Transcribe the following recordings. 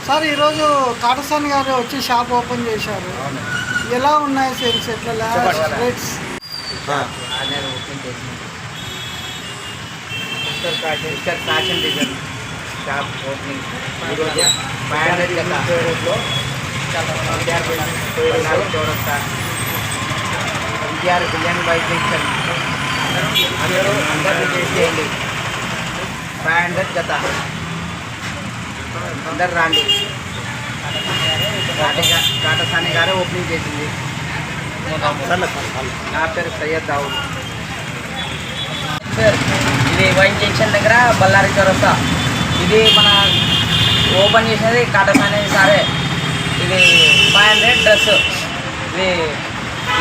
Sir ఈరోజు కాటసాని గారు వచ్చి షాప్ ఓపెన్ చేశారు. ఎలా ఉన్నాయి సేల్స్? ఎట్లా rates? Fashion design shop opening ఈరోజు 500 చౌరస్తా ఎన్టీఆర్ బిలియన్ బైక్ జంక్షన్ అందరూ చేసేయండి. 500 జత అందరు రాండి. కాటసాని గారే ఓపెనింగ్ చేసింది. నా పేరు సయ్యద్ దావుద్. సార్ ఇది వైన్ జంక్షన్ దగ్గర బళ్ళారి చౌరస్తా. ఇది మన ఓపెన్ చేసినది కాటసాని సారే. ఇది 500 డ్రెస్. ఇది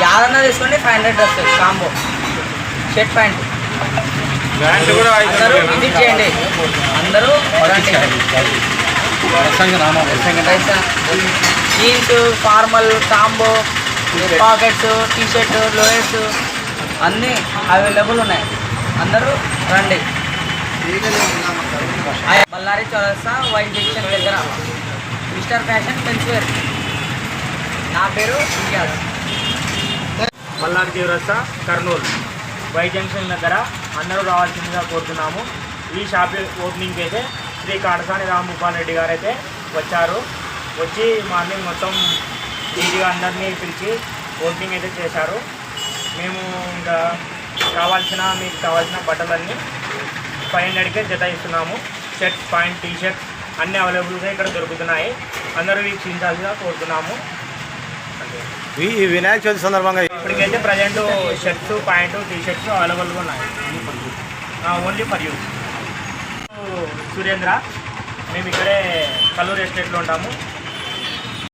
యాదన్నా తీసుకోండి. 500 డ్రెస్ కాంబో షర్ట్ ప్యాంట్ అందరూ విజిట్ చేయండి. అందరూ jeans formal combo pockets T shirt lowers అన్నీ అవైలబుల్ ఉన్నాయి. అందరూ రండి. బళ్ళారి చౌరస్తా వైన్ జంక్షన్ దగ్గర మిస్టర్ ఫ్యాషన్ మెన్స్ వేర్. నా పేరు ఇంతియాజ్. బళ్ళారి చౌరస్తా కర్నూలు వై జంక్షన్ దగ్గర అందరూ రావాల్సిందిగా కోరుతున్నాము. ఈ షాప్ ఓపెనింగ్కి అయితే శ్రీ కాటసాని రాంభూపాల్ రెడ్డి గారు అయితే వచ్చారు. వచ్చి మార్నింగ్ మొత్తం నీట్గా అందరినీ పిలిచి ఓపెనింగ్ అయితే చేశారు. మేము ఇంకా మీకు కావాల్సిన బట్టలన్నీ 500కే జత ఇస్తున్నాము. షర్ట్ ప్యాంట్ టీషర్ట్ అన్నీ అవైలబుల్గా ఇక్కడ దొరుకుతున్నాయి. అందరూ వీక్షించాల్సిగా కోరుతున్నాము. ఈ వినాయక చవితి సందర్భంగా ఇప్పటికైతే ప్రజెంట్ షర్ట్స్ ప్యాంటు టీషర్ట్స్ అవైలబుల్గా ఉన్నాయి. Only for you. సురేంద్ర, మేము ఇక్కడే కల్లూరు ఎస్టేట్లో ఉంటాము.